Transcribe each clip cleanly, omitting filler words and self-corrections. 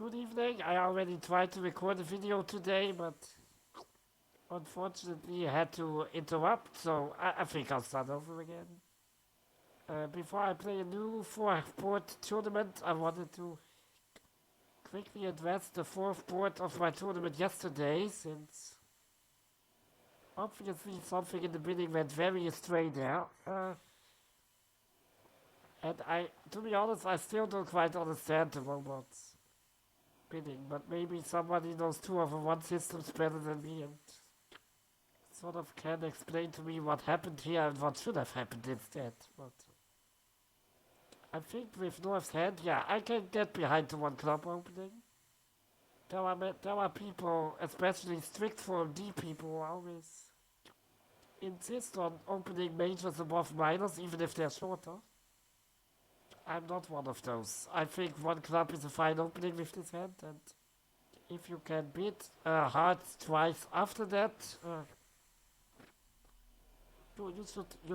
Good evening. I already tried to record a video today, but unfortunately I had to interrupt, so I think I'll start over again. Before I play a new fourth board tournament, I wanted to quickly address the fourth board of my tournament yesterday, since obviously something in the bidding went very astray there. To be honest, I still don't quite understand the robots bidding, but maybe somebody knows 2 over 1 systems better than me and sort of can explain to me what happened here and what should have happened instead. But I think with North's hand, yeah, I can get behind the one club opening. There are people, especially strict form D people, who always insist on opening majors above minors, even if they're shorter. I'm not one of those. I think one club is a fine opening with this hand, and if you can bid hearts twice after that, you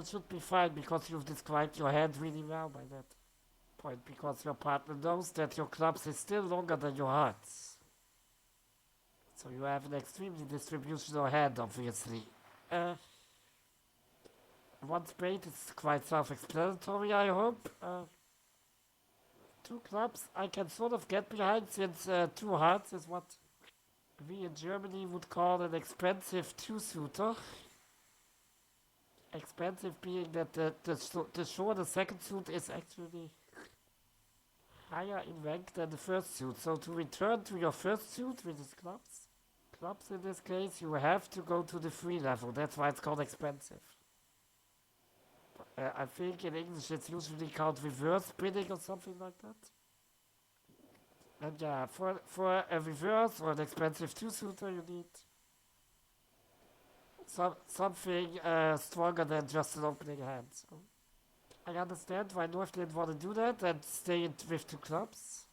should be fine because you've described your hand really well by that point, because your partner knows that your clubs is still longer than your hearts. So you have an extremely distributional hand, obviously. Uh, One spade is quite self-explanatory, I hope. Two clubs I can sort of get behind, since two hearts is what we in Germany would call an expensive two-suiter. Expensive being that the shorter second suit is actually higher in rank than the first suit. So to return to your first suit, which is clubs in this case, you have to go to the free level. That's why it's called expensive. I think in English it's usually called reverse bidding or something like that. And yeah, for a reverse or an expensive two-suiter, you need something stronger than just an opening hand. So I understand why North didn't want to do that and stay with two clubs.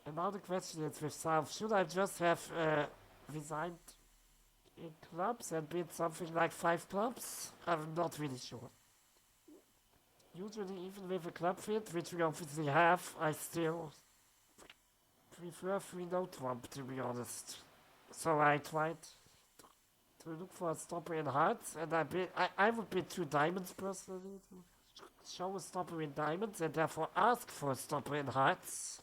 And now the question is with South, should I just have resigned in clubs and bid something like 5 clubs? I'm not really sure. Usually, even with a club fit, which we obviously have, I still prefer 3 no trump, to be honest. So I tried to look for a stopper in hearts, and I would bid 2 diamonds personally to show a stopper in diamonds and therefore ask for a stopper in hearts.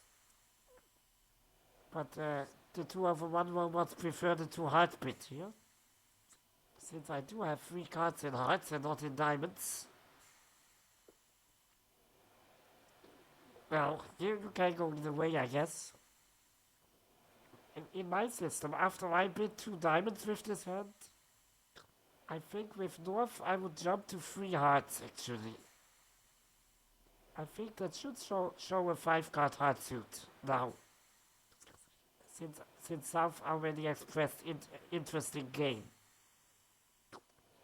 But the 2 over 1 robots prefer the 2 heart bid here, since I do have 3 cards in hearts and not in diamonds. Well, you can go either way, I guess. In my system, after I bid 2 diamonds with this hand, I think with North I would jump to 3 hearts actually. I think that should show a 5 card heart suit now, since South already expressed interest in game.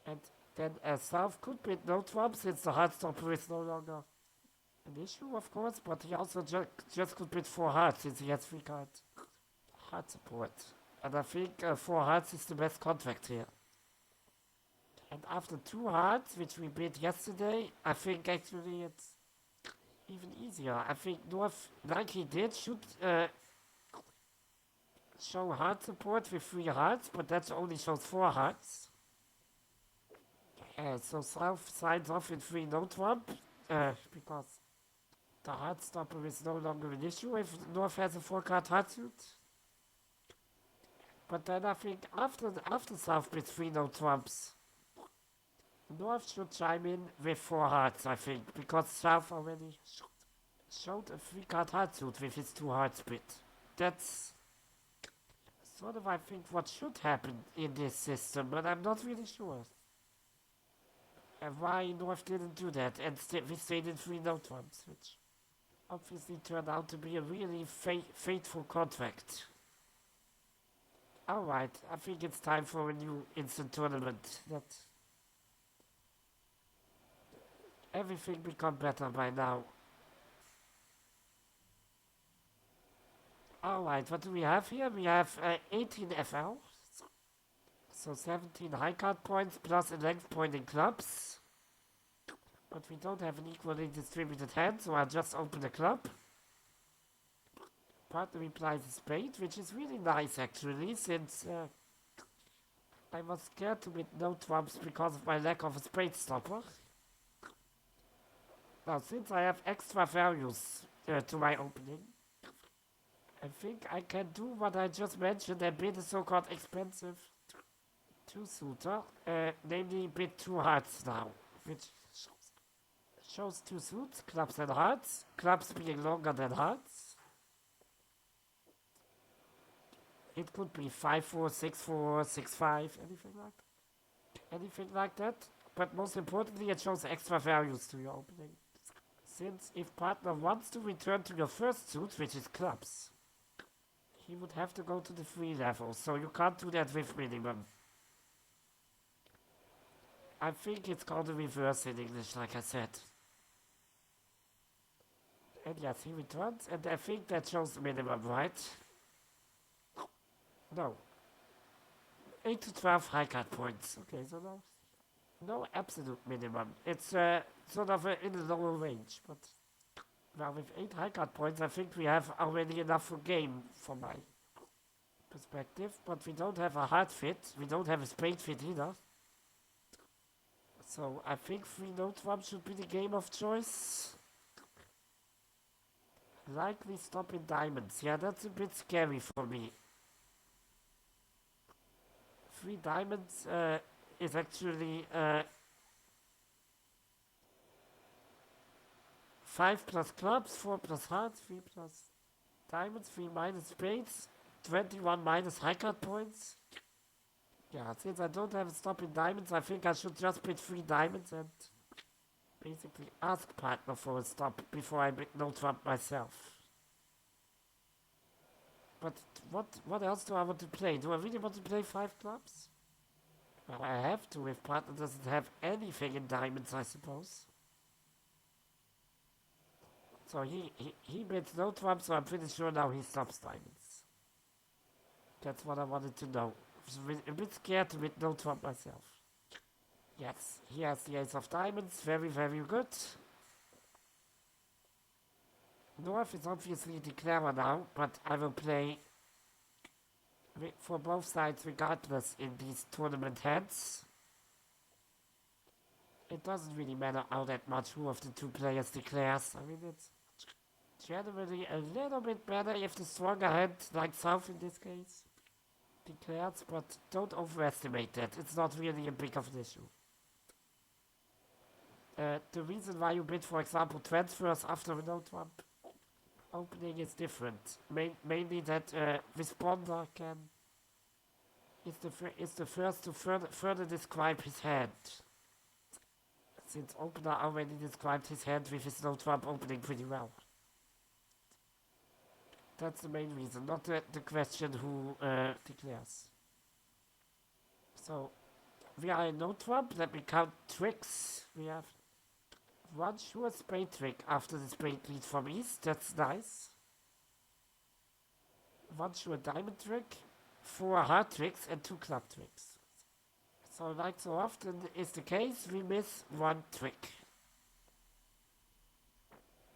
And then South could bid no trump, since the heart stopper is no longer an issue, of course, but he also just could bid 4 hearts, since he has 3 card heart support. And I think 4 hearts is the best contract here. And after 2 hearts, which we bid yesterday, I think actually it's even easier. I think North, like he did, should show heart support with 3 hearts, but that only shows 4 hearts. So South signs off in 3 no trump, because the heart stopper is no longer an issue if North has a 4 card heart suit. But then I think after South bids 3 no trumps, North should chime in with 4 hearts, I think, because South already showed a 3 card heart suit with his 2 hearts bid. That's sort of, I think, what should happen in this system, but I'm not really sure. And why North didn't do that, and we stayed in 3 no trumps, which obviously turned out to be a really fateful contract. Alright, I think it's time for a new instant tournament. That everything become better by now. Alright, what do we have here? We have 18 FL, so 17 high card points plus a length point in clubs. But we don't have an equally distributed hand, so I'll just open the club. partner replies a spade, which is really nice actually, since I was scared to with no trumps because of my lack of a spade stopper. Now, since I have extra values to my opening, I think I can do what I just mentioned and bid a so-called expensive two-suiter, namely bid two hearts now, which shows two suits, clubs and hearts, clubs being longer than hearts. It could be 5-4, 6-4, 6-5, anything like that. But most importantly, it shows extra values to your opening. Since if partner wants to return to your first suit, which is clubs, he would have to go to the free level, so you can't do that with minimum. I think it's called a reverse in English, like I said. And yes, he returns, and I think that shows the minimum, right? No. 8 to 12 high card points. Okay, so no absolute minimum. It's sort of in the lower range, but well, with 8 high card points, I think we have already enough for game from my perspective, but we don't have a hard fit, we don't have a spade fit either. So I think 3 no trump should be the game of choice. Likely stop in diamonds. Yeah, that's a bit scary for me. 3 diamonds is actually 5 plus clubs, 4 plus hearts, 3 plus diamonds, 3 minus spades, 21 minus high card points. Yeah, since I don't have a stop in diamonds, I think I should just bid 3 diamonds and basically ask partner for a stop before I bid no trump myself. But what else do I want to play? Do I really want to play 5 clubs? Well, I have to if partner doesn't have anything in diamonds, I suppose. So he bids no trump, so I'm pretty sure now he stops diamonds. That's what I wanted to know. I was a bit scared to bid no trump myself. Yes, he has the ace of diamonds, very, very good. North is obviously declarer now, but I will play for both sides regardless in these tournament hands. It doesn't really matter all that much who of the 2 players declares. I mean, it's generally a little bit better if the stronger hand, like South in this case, declares, but don't overestimate that. It's not really a big of an issue. The reason why you bid, for example, transfers after a no trump opening is different. Mainly that responder is the first to further describe his hand. Since opener already described his hand with his no trump opening pretty well. That's the main reason, not the question who declares. So we are in no trump. Let me count tricks. We have 1 sure spade trick after the spade lead from east. That's nice. 1 sure diamond trick, 4 heart tricks, and 2 club tricks. So like so often is the case, we miss 1 trick.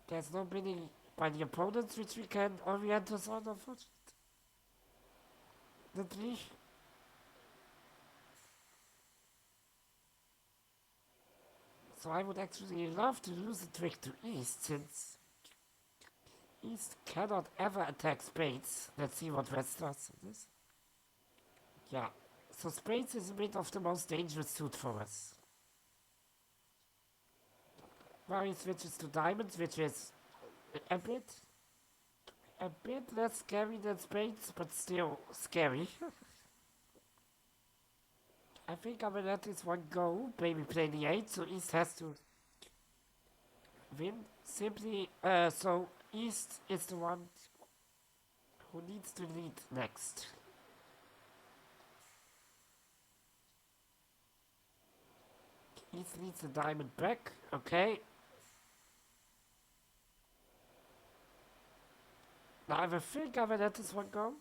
There's no bidding by the opponents which we can orient us on, unfortunately. So I would actually love to lose a trick to East, since East cannot ever attack spades. Let's see what West does in this. Yeah, so spades is a bit of the most dangerous suit for us. Now he switches to diamonds, which is a bit less scary than spades, but still scary. I think I will let this one go, maybe play the 8, so East has to win. Simply, so East is the one who needs to lead next. East leads the diamond back, okay. Now I think I will let this one go.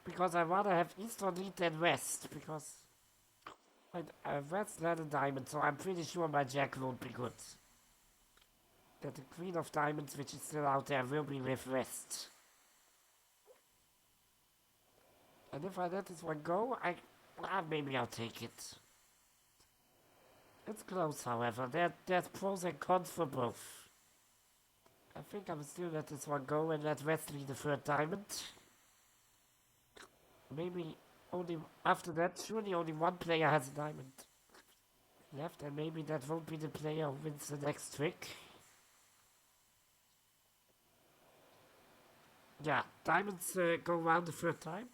Because I rather have East on lead than West, because West led a diamond, so I'm pretty sure my jack won't be good. that the queen of diamonds, which is still out there, will be with rest. And if I let this one go, maybe I'll take it. It's close, however. There's pros and cons for both. I think I will still let this one go and let Wesley the third diamond. Maybe only after that, surely only one player has a diamond left, and maybe that won't be the player who wins the next trick. Yeah, diamonds go around the third time.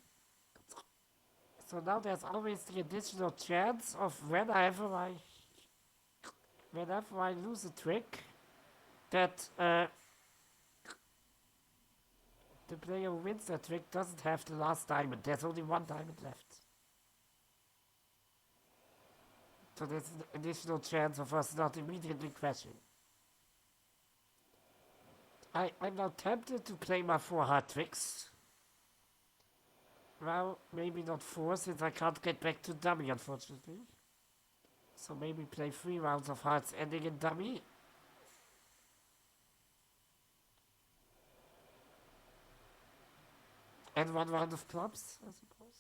So now there's always the additional chance of whenever I lose a trick, that the player who wins that trick doesn't have the last diamond. There's only one diamond left. So there's an additional chance of us not immediately crashing. I'm now tempted to play my 4 hard tricks. Well, maybe not 4 since I can't get back to dummy, unfortunately. So maybe play 3 rounds of hearts ending in dummy. And 1 round of clubs, I suppose.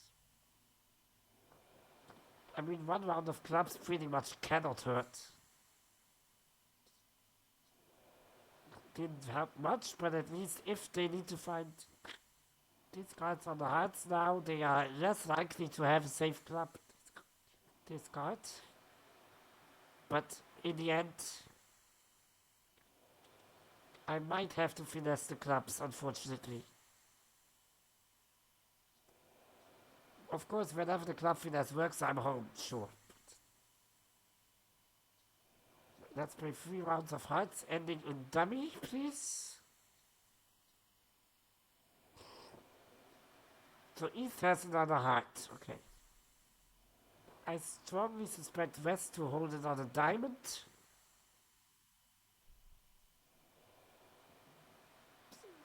I mean, 1 round of clubs pretty much cannot hurt. Didn't help much, but at least if they need to find these cards on the hearts now, they are less likely to have a safe club discard. But in the end, I might have to finesse the clubs, unfortunately. Of course, whenever the club finesse works, I'm home, sure. Let's play 3 rounds of hearts, ending in dummy, please. So East has another heart, okay. I strongly suspect West to hold another diamond.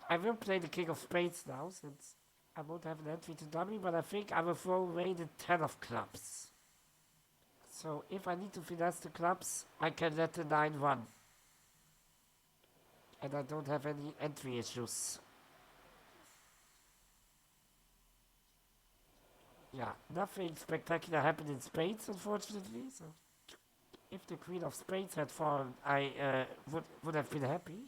I will play the King of Spades now, since I won't have an entry to dummy, but I think I will throw away the 10 of clubs. So if I need to finesse the clubs, I can let the 9 run. And I don't have any entry issues. Yeah, nothing spectacular happened in spades, unfortunately. So if the Queen of Spades had fallen, I would have been happy.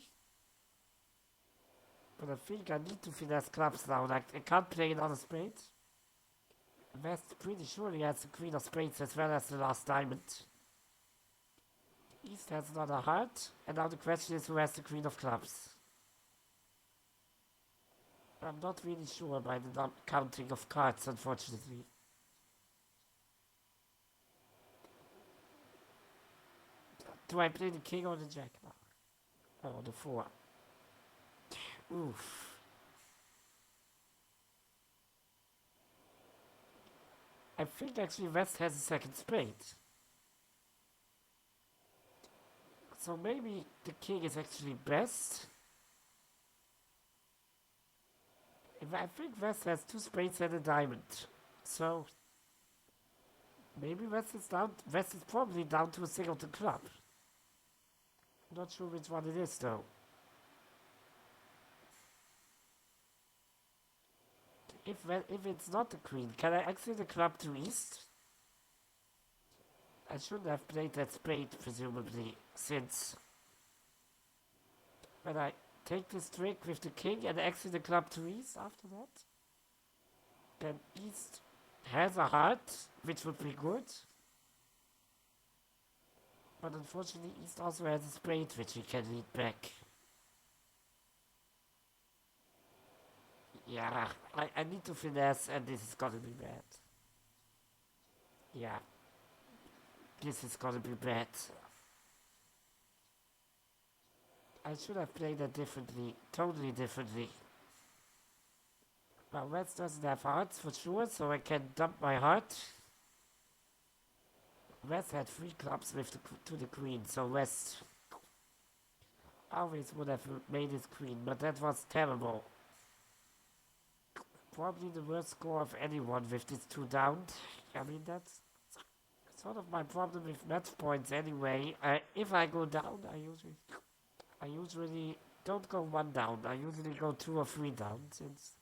But I think I need to finesse clubs now. Like, I can't play another spade. West pretty surely has the Queen of Spades as well as the last diamond. East has another heart, and now the question is who has the Queen of Clubs. I'm not really sure by the counting of cards, unfortunately. Do I play the King or the Jack now? Oh, the 4. Oof. I think actually West has a second spade. So maybe the king is actually best. I think West has 2 spades and a diamond. So maybe West is down. West is probably down to a singleton club. Not sure which one it is though. If it's not the queen, can I exit the club to east? I shouldn't have played that spade, presumably, since when I take this trick with the king and exit the club to east after that, then east has a heart, which would be good. But unfortunately, east also has a spade, which he can lead back. Yeah, I need to finesse, and this is gonna be bad. Yeah, this is gonna be bad. I should have played that differently, totally differently. Well, West doesn't have hearts for sure, so I can dump my heart. West had 3 clubs with to the queen, so West always would have made his queen, but that was terrible. Probably the worst score of anyone with these 2 down. I mean, that's sort of my problem with match points anyway. If I go down, I usually don't go one down. I usually go two or three down since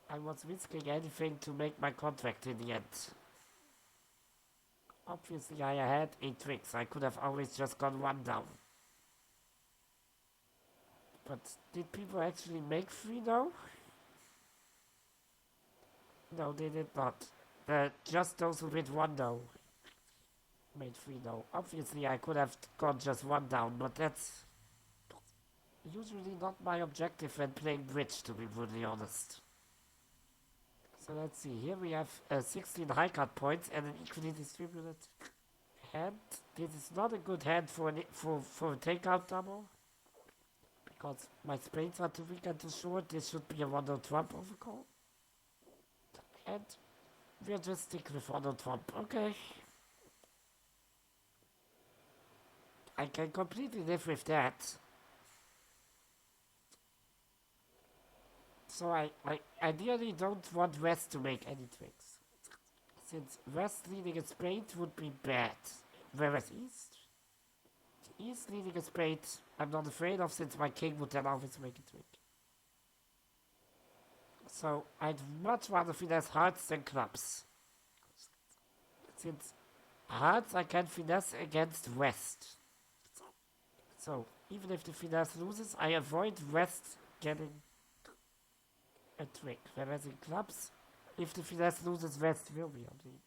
I was risking anything to make my contract in the end. Obviously, I had 8 tricks. I could have always just gone one down. But did people actually make 3 though? No, they did not. Just those who did 1 though made 3 though. Obviously, I could have gone just 1 down, but that's usually not my objective when playing bridge, to be brutally honest. So let's see. Here we have 16 high card points and an equally distributed hand. This is not a good hand for a takeout double. Because my spades are too weak and too short. This should be a 1-0 trump overcall. And we'll just stick with 1-0 trump. Okay. I can completely live with that. So I ideally don't want West to make any tricks. Since West leading a spade would be bad. Whereas East leading a spade I'm not afraid of, since my king would then always make a trick. So I'd much rather finesse hearts than clubs. Since hearts I can finesse against West. So even if the finesse loses, I avoid West getting a trick. Whereas in clubs, if the finesse loses, West will be on lead.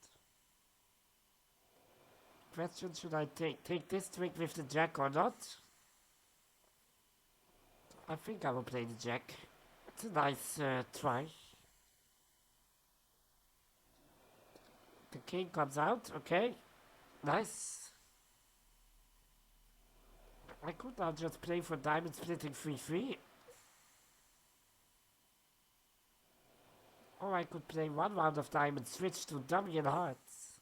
Question, should I take this trick with the jack or not? I think I will play the jack. It's a nice try. The king comes out, okay. Nice. I could now just play for diamond splitting 3-3. Or I could play 1 round of diamond, switch to dummy and hearts.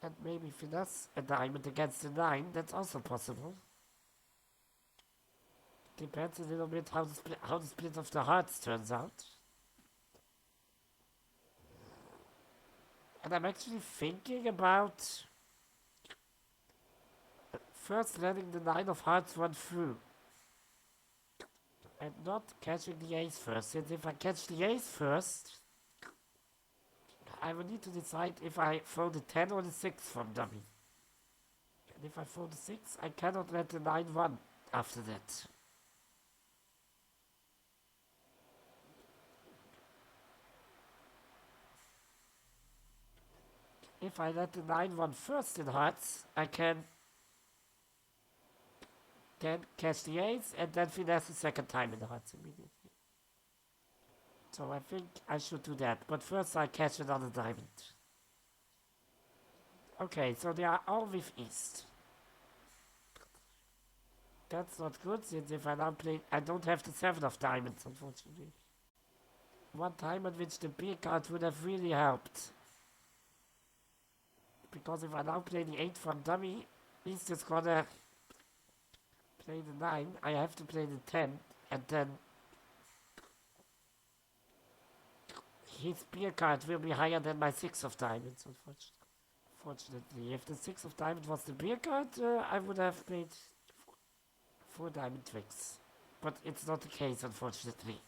And maybe finesse a diamond against a 9, that's also possible. Depends a little bit how the split of the hearts turns out. And I'm actually thinking about first letting the 9 of hearts run through. And not catching the ace first, since if I catch the ace first, I will need to decide if I throw the 10 or the 6 from dummy. And if I throw the 6, I cannot let the 9 run after that. If I let the 9 run first in hearts, I can then catch the ace and then finesse the second time in the hearts immediately. So I think I should do that, but first I catch another diamond. Okay, so they are all with East. That's not good, since if I now play, I don't have the 7 of diamonds, unfortunately. One time at which the big card would have really helped. Because if I now play the 8 from dummy, East is gonna play the 9, I have to play the 10, and then his spear card will be higher than my 6 of diamonds, unfortunately. If the 6 of diamonds was the beer card, I would have played 4 diamond tricks. But it's not the case, unfortunately.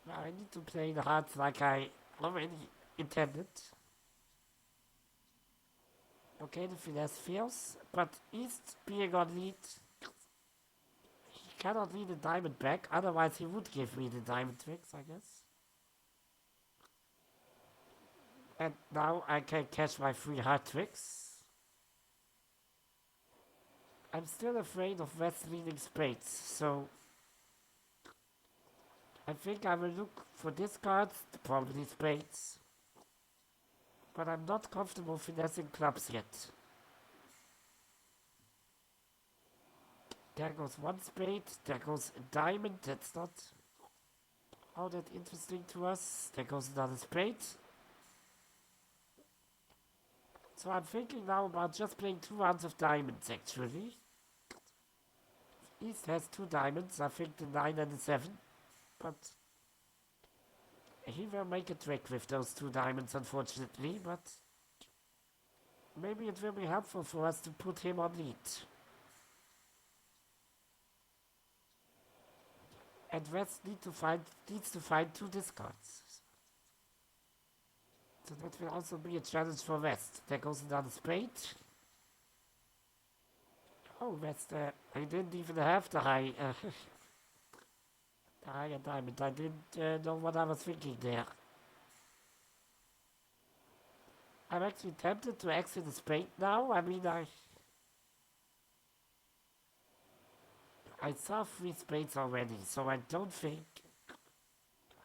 Now I need to play the hearts like I already intended. Okay, the finesse fails, but East being on lead, he cannot lead the diamond back, otherwise he would give me the diamond tricks, I guess. And now I can catch my 3 heart tricks. I'm still afraid of West leading spades, so I think I will look for this card, probably spades. But I'm not comfortable finessing clubs yet. There goes 1 spade, there goes a diamond, that's not all that interesting to us. There goes another spade. So I'm thinking now about just playing 2 rounds of diamonds, actually. East has 2 diamonds, I think the 9 and the 7. But he will make a trick with those 2 diamonds, unfortunately. But maybe it will be helpful for us to put him on lead. And West needs to find two discards. So that will also be a challenge for West. There goes another spade. Oh, West, I didn't even have the higher diamond. I didn't know what I was thinking there. I'm actually tempted to exit the spade now. I mean, I saw three spades already, so I don't think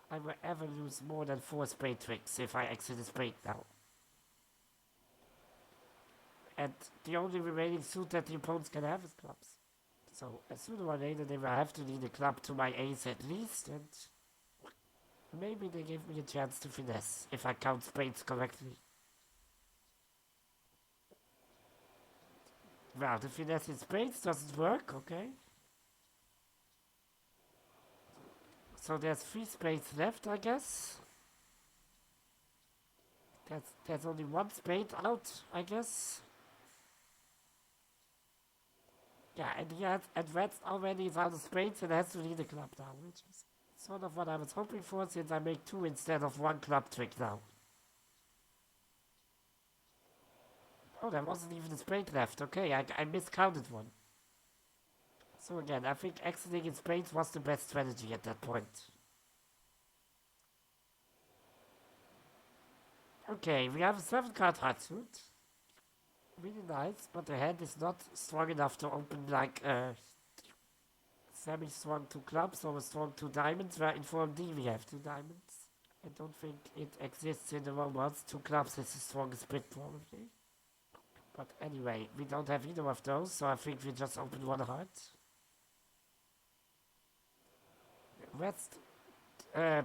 I will ever lose more than four spade tricks if I exit the spade now. And the only remaining suit that the opponents can have is clubs. So sooner or later they will have to need a club to my ace at least, and maybe they give me a chance to finesse if I count spades correctly. Well, the finesse in spades doesn't work, okay? So there's three spades left, I guess. There's only one spade out, I guess. Yeah, and he has advanced already is out of spades and has to lead a club now, which is sort of what I was hoping for since I make two instead of one club trick now. Oh, there wasn't even a spade left. Okay, I miscounted one. So again, I think exiting in spades was the best strategy at that point. Okay, we have a 7-card hard suit. Really nice, but the hand is not strong enough to open like semi-strong two clubs or a strong two diamonds, where in form D we have two diamonds. I don't think it exists in the robots. Two clubs is the strongest bit probably. But anyway, we don't have either of those, so I think we just open one heart. West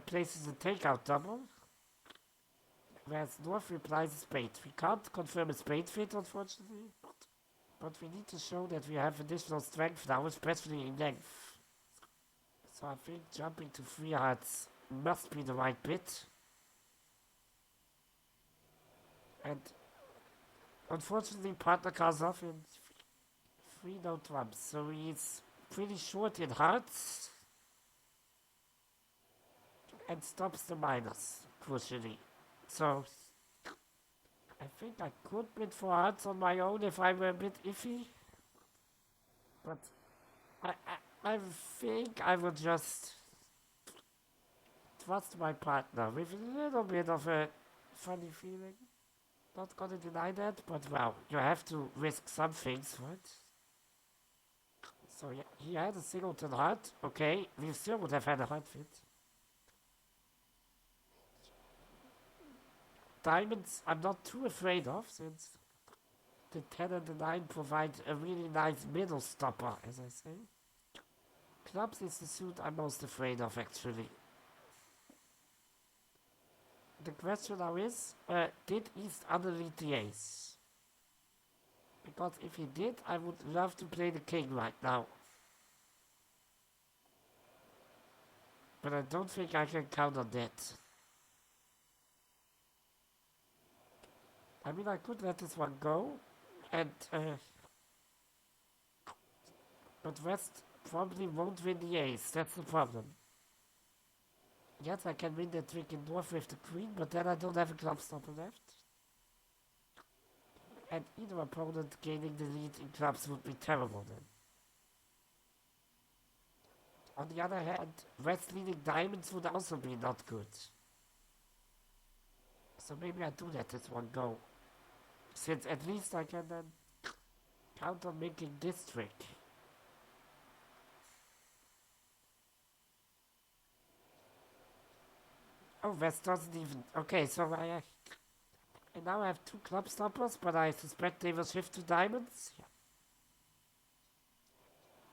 places a takeout double, whereas North replies a spade. We can't confirm a spade fit, unfortunately, but we need to show that we have additional strength now, especially in length. So I think jumping to 3 hearts must be the right bit. And unfortunately, partner calls off in 3 no trumps, so he's pretty short in hearts and stops the minors, crucially. So I think I could bid for hearts on my own if I were a bit iffy, but I think I will just trust my partner with a little bit of a funny feeling. Not gonna deny that, but well, you have to risk some things, right? So yeah, he had a singleton heart. Okay, we still would have had a heart fit. Diamonds I'm not too afraid of, since the 10 and the 9 provide a really nice middle stopper, as I say. Clubs is the suit I'm most afraid of, actually. The question now is, did East underlead the ace? Because if he did, I would love to play the king right now. But I don't think I can count on that. I mean, I could let this one go, and but West probably won't win the ace. That's the problem. Yes, I can win the trick in North with the queen, but then I don't have a club stopper left. And either opponent gaining the lead in clubs would be terrible then. On the other hand, West leading diamonds would also be not good. So maybe I do let this one go. Since at least I can then count on making this trick. Oh, West doesn't even... Okay, so I now have 2 club stoppers, but I suspect they will shift to diamonds. Yeah.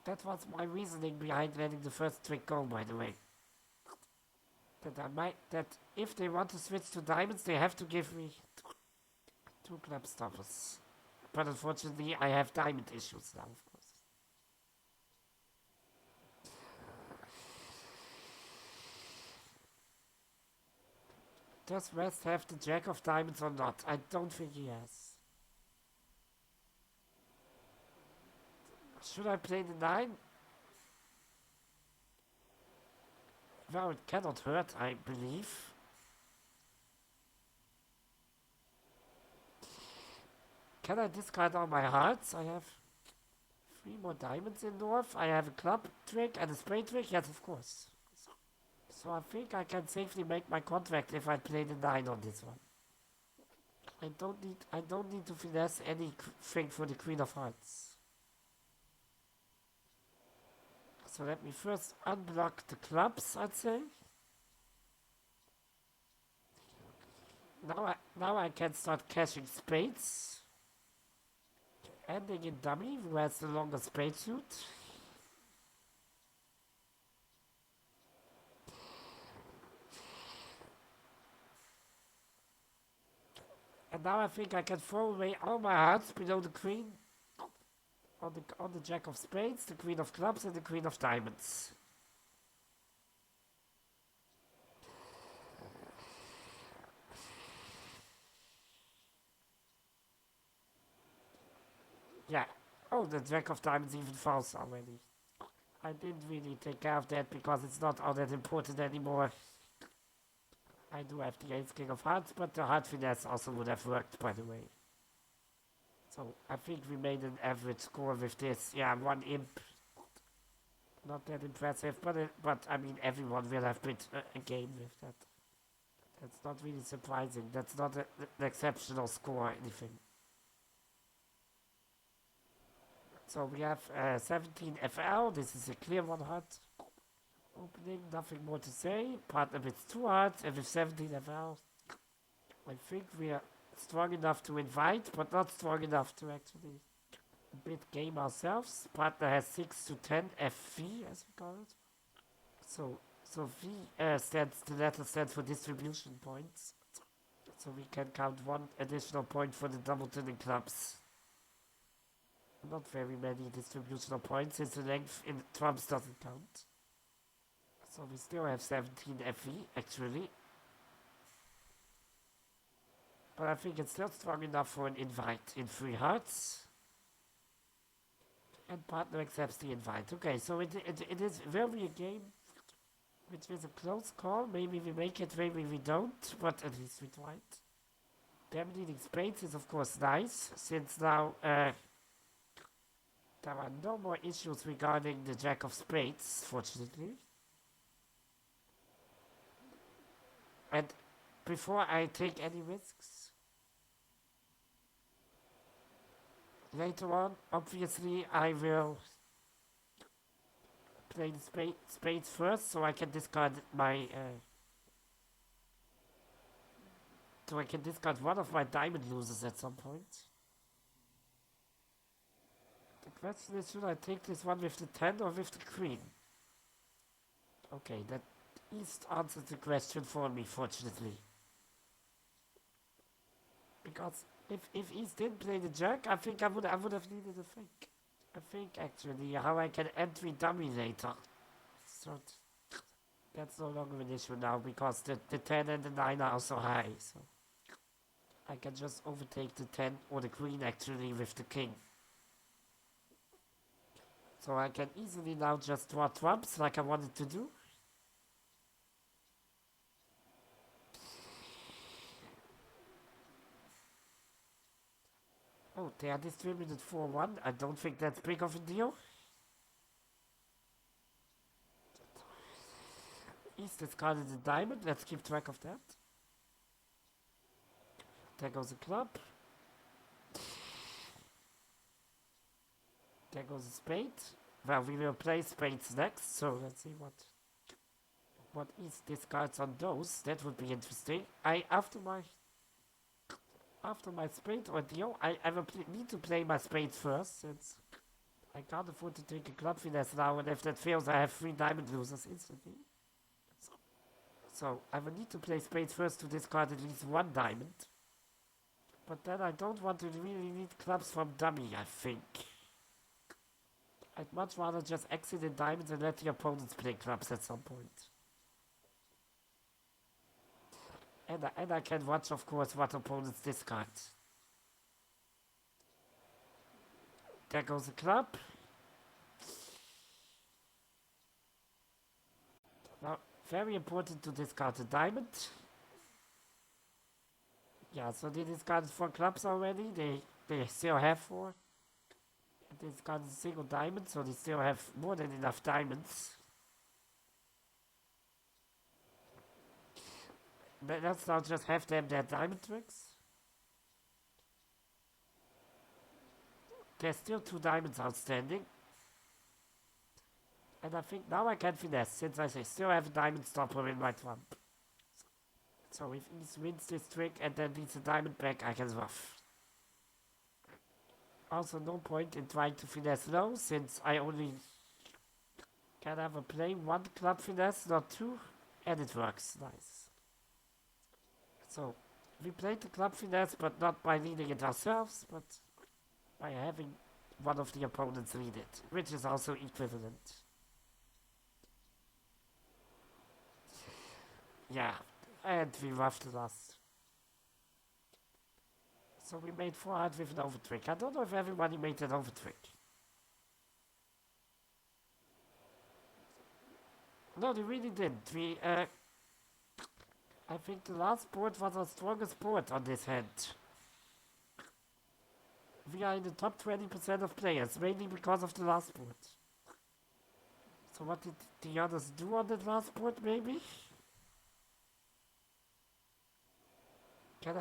That was my reasoning behind letting the first trick go, by the way. That if they want to switch to diamonds, they have to give me 2 club stoppers. But unfortunately, I have diamond issues now, of course. Does West have the jack of diamonds or not? I don't think he has. Should I play the 9? Well, it cannot hurt, I believe. Can I discard all my hearts? I have 3 more diamonds in north. I have a club trick and a spade trick. Yes, of course. So I think I can safely make my contract if I play the 9 on this one. I don't need to finesse anything for the Queen of Hearts. So let me first unblock the clubs, I'd say. Now I can start cashing spades. Ending in dummy, who has the longer spade suit. And now I think I can throw away all my hearts below the queen on the jack of spades, the queen of clubs, and the queen of diamonds. Yeah. Oh, the jack of diamonds even falls already. I didn't really take care of that because it's not all that important anymore. I do have the ace king of hearts, but the heart finesse also would have worked, by the way. So I think we made an average score with this. Yeah, 1 imp. Not that impressive, but I mean everyone will have played a game with that. That's not really surprising. That's not an exceptional score or anything. So we have 17 FL. This is a clear 1 heart. Opening, nothing more to say. Partner with 2 hearts and with 17 FL. I think we are strong enough to invite, but not strong enough to actually bid game ourselves. Partner has 6 to 10 FV, as we call it. So V the letter stands for distribution points. So we can count 1 additional point for the doubleton in clubs. Not very many distributional points since the length in trumps doesn't count. So we still have 17 FV actually. But I think it's still strong enough for an invite in 3 hearts. And partner accepts the invite. Okay, so it will be a game which is a close call. Maybe we make it, maybe we don't, but at least we tried. Them leading spades is of course nice, since now there are no more issues regarding the jack of spades, fortunately. And before I take any risks, later on, obviously, I will play the spades first, so I can discard my. So I can discard one of my diamond losers at some point. The question is, should I take this one with the 10 or with the queen? Okay, that East answers the question for me, fortunately. Because if East didn't play the jack, I think I would have needed a fake. I think actually how I can entry dummy later. So that's no longer an issue now because the 10 and the 9 are also high. So I can just overtake the 10 or the queen actually with the king. So I can easily now just draw trumps like I wanted to do. Oh, they are distributed 4-1. I don't think that's big of a deal. East discarded a diamond. Let's keep track of that. There goes a club. There goes a spade. Well, we will play spades next, so let's see what East discards on those. That would be interesting. After my spade ordeal, I will need to play my spades first, since I can't afford to take a club finesse now, and if that fails, I have 3 diamond losers instantly. So I will need to play spades first to discard at least 1 diamond. But then I don't want to really need clubs from dummy, I think. I'd much rather just exit in diamonds and let the opponents play clubs at some point. And I can watch, of course, what opponents discard. There goes a club. Very important to discard the diamond. Yeah, so they discarded 4 clubs already. They still have 4. They discarded a single diamond, so they still have more than enough diamonds. But let's now just have them their diamond tricks. There's still 2 diamonds outstanding. And I think now I can finesse, since I still have a diamond stopper in my trump. So if he wins this trick and then needs a diamond back, I can ruff. Also no point in trying to finesse low, since I only can ever play 1 club finesse, not 2, and it works. Nice. So, we played the club finesse, but not by leading it ourselves, but by having one of the opponents lead it, which is also equivalent. Yeah, and we ruffed the last. So we made 400 with an overtrick. I don't know if everybody made an overtrick. No, they really didn't. I think the last board was our strongest board on this hand. We are in the top 20% of players, mainly because of the last board. So what did the others do on that last board, maybe? Can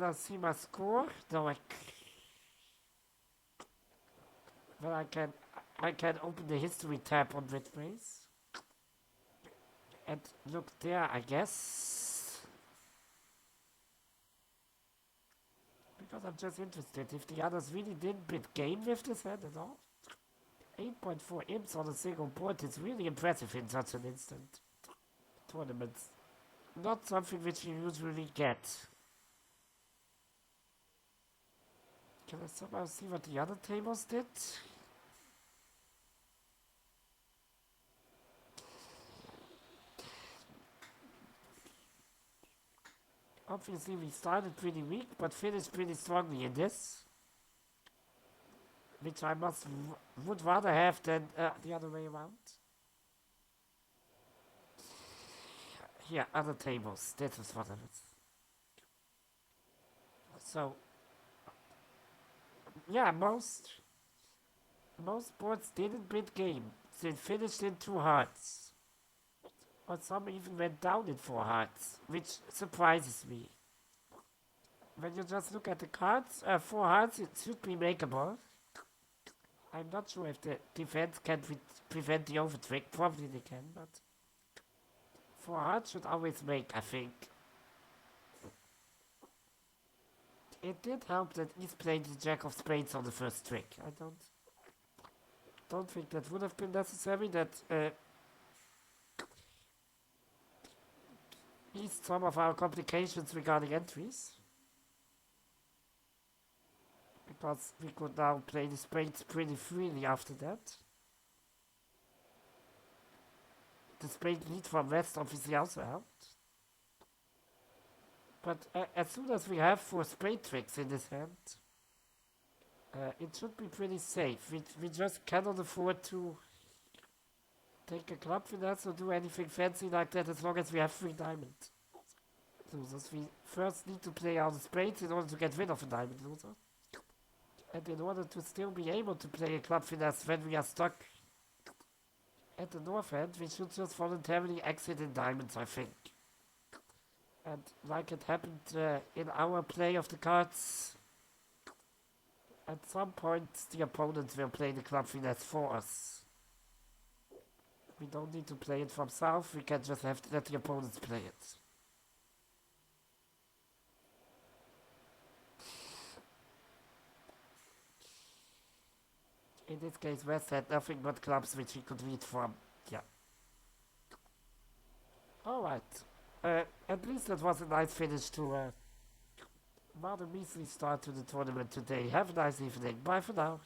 I see my score? No, well, I can open the history tab on Bitbase. And look there, I guess. Because I'm just interested if the others really didn't bid game with this hand at all. 8.4 imps on a single board is really impressive in such an instant tournament. Not something which you usually get. Can I somehow see what the other tables did? Obviously we started pretty weak, but finished pretty strongly in this. Which I would rather have than the other way around. Here, other tables. This is what it is. So, yeah, most boards didn't bid game. They finished in 2 hearts. Or some even went down in 4 hearts, which surprises me. When you just look at the cards, 4 hearts, it should be makeable. I'm not sure if the defense can prevent the overtrick. Probably they can, but 4 hearts should always make, I think. It did help that he's playing the Jack of Spades on the first trick. I don't think that would have been necessary. That eased some of our complications regarding entries. Because we could now play the spades pretty freely after that. The spade lead from west obviously also helped. But as soon as we have 4 spade tricks in this hand, it should be pretty safe. We just cannot afford to take a club finesse or do anything fancy like that as long as we have 3 diamonds. Losers. We first need to play out the spades in order to get rid of a diamond loser. And in order to still be able to play a club finesse when we are stuck at the north end, we should just voluntarily exit in diamonds, I think. And like it happened in our play of the cards, at some point the opponents will play the club finesse for us. We don't need to play it from south, we can just have to let the opponents play it. In this case, West had nothing but clubs which he could read from. Yeah. Alright. At least that was a nice finish to a rather measly start to the tournament today. Have a nice evening. Bye for now.